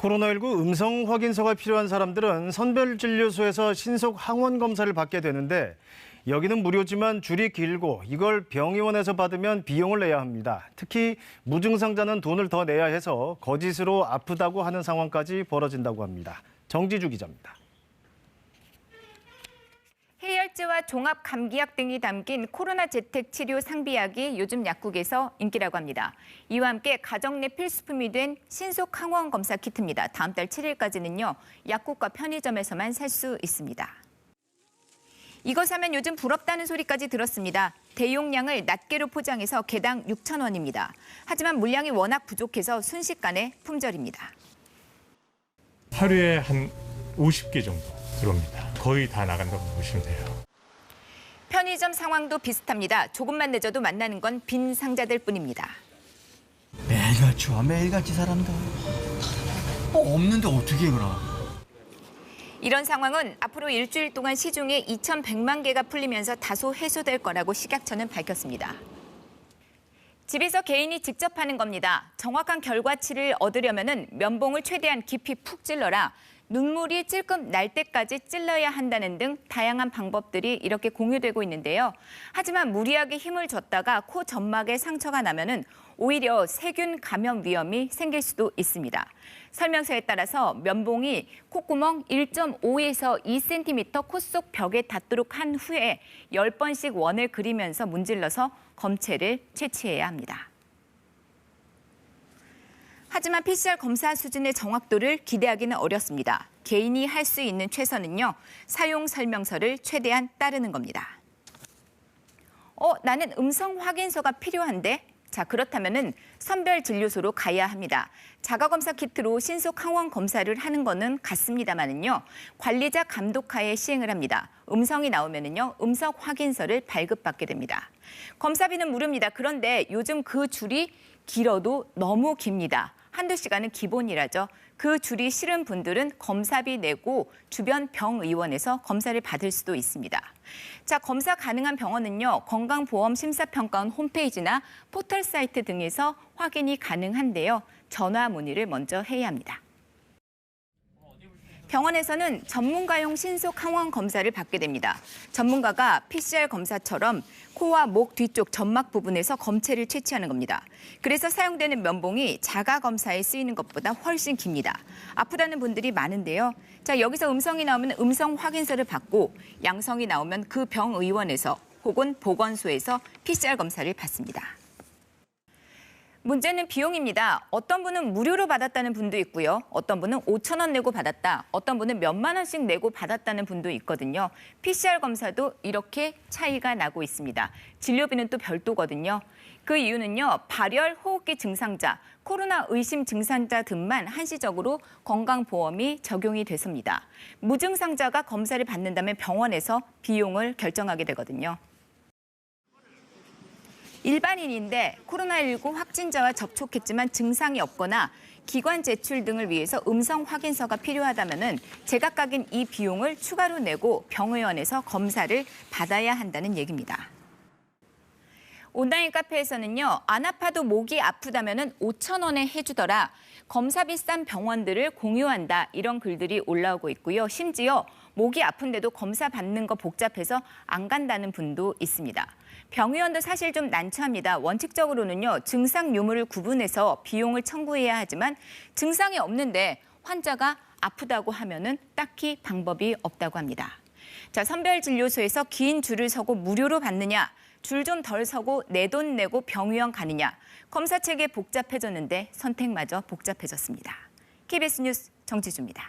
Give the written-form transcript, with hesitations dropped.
코로나19 음성 확인서가 필요한 사람들은 선별진료소에서 신속 항원 검사를 받게 되는데 여기는 무료지만 줄이 길고 이걸 병의원에서 받으면 비용을 내야 합니다. 특히 무증상자는 돈을 더 내야 해서 거짓으로 아프다고 하는 상황까지 벌어진다고 합니다. 정지주 기자입니다. 해열제와 종합 감기약 등이 담긴 코로나 재택 치료 상비약이 요즘 약국에서 인기라고 합니다. 이와 함께 가정 내 필수품이 된 신속 항원 검사 키트입니다. 다음 달 7일까지는요, 약국과 편의점에서만 살 수 있습니다. 이거 사면 요즘 부럽다는 소리까지 들었습니다. 대용량을 낱개로 포장해서 개당 6,000원입니다. 하지만 물량이 워낙 부족해서 순식간에 품절입니다. 하루에 한 50개 정도 들어옵니다. 거의 다 나간다고 보시면 돼요. 편의점 상황도 비슷합니다. 조금만 늦어도 만나는 건 빈 상자들 뿐입니다. 매일같이 와, 매일같이 사람들. 없는데 어떻게 해, 그럼? 이런 상황은 앞으로 일주일 동안 시중에 2,100만 개가 풀리면서 다소 해소될 거라고 식약처는 밝혔습니다. 집에서 개인이 직접 하는 겁니다. 정확한 결과치를 얻으려면 면봉을 최대한 깊이 푹 찔러라, 눈물이 찔끔 날 때까지 찔러야 한다는 등 다양한 방법들이 이렇게 공유되고 있는데요. 하지만 무리하게 힘을 줬다가 코 점막에 상처가 나면은 오히려 세균 감염 위험이 생길 수도 있습니다. 설명서에 따라서 면봉이 콧구멍 1.5에서 2cm 코 속 벽에 닿도록 한 후에 10번씩 원을 그리면서 문질러서 검체를 채취해야 합니다. 하지만 PCR 검사 수준의 정확도를 기대하기는 어렵습니다. 개인이 할 수 있는 최선은요, 사용 설명서를 최대한 따르는 겁니다. 나는 음성 확인서가 필요한데? 자, 그렇다면은 선별진료소로 가야 합니다. 자가검사 키트로 신속 항원 검사를 하는 거는 같습니다만은요, 관리자 감독하에 시행을 합니다. 음성이 나오면은요, 음성 확인서를 발급받게 됩니다. 검사비는 무료입니다. 그런데 요즘 그 줄이 길어도 너무 깁니다. 한두 시간은 기본이라죠. 그 줄이 싫은 분들은 검사비 내고 주변 병의원에서 검사를 받을 수도 있습니다. 자, 검사 가능한 병원은요, 건강보험심사평가원 홈페이지나 포털 사이트 등에서 확인이 가능한데요. 전화 문의를 먼저 해야 합니다. 병원에서는 전문가용 신속 항원 검사를 받게 됩니다. 전문가가 PCR 검사처럼 코와 목 뒤쪽 점막 부분에서 검체를 채취하는 겁니다. 그래서 사용되는 면봉이 자가 검사에 쓰이는 것보다 훨씬 깁니다. 아프다는 분들이 많은데요. 자, 여기서 음성이 나오면 음성 확인서를 받고 양성이 나오면 그 병의원에서 혹은 보건소에서 PCR 검사를 받습니다. 문제는 비용입니다. 어떤 분은 무료로 받았다는 분도 있고요. 어떤 분은 5,000원 내고 받았다. 어떤 분은 몇만 원씩 내고 받았다는 분도 있거든요. PCR 검사도 이렇게 차이가 나고 있습니다. 진료비는 또 별도거든요. 그 이유는요, 발열, 호흡기 증상자, 코로나 의심 증상자 등만 한시적으로 건강보험이 적용이 돼서입니다. 무증상자가 검사를 받는다면 병원에서 비용을 결정하게 되거든요. 일반인인데 코로나19 확진자와 접촉했지만 증상이 없거나 기관 제출 등을 위해서 음성 확인서가 필요하다면 제각각인 이 비용을 추가로 내고 병의원에서 검사를 받아야 한다는 얘기입니다. 온라인 카페에서는요, 안 아파도 목이 아프다면 5,000원에 해주더라, 검사비 싼 병원들을 공유한다, 이런 글들이 올라오고 있고요. 심지어 목이 아픈데도 검사 받는 거 복잡해서 안 간다는 분도 있습니다. 병의원도 사실 좀 난처합니다. 원칙적으로는요, 증상 유무를 구분해서 비용을 청구해야 하지만 증상이 없는데 환자가 아프다고 하면은 딱히 방법이 없다고 합니다. 자, 선별진료소에서 긴 줄을 서고 무료로 받느냐, 줄 좀 덜 서고 내 돈 내고 병의원 가느냐, 검사 체계 복잡해졌는데 선택마저 복잡해졌습니다. KBS 뉴스 정지주입니다.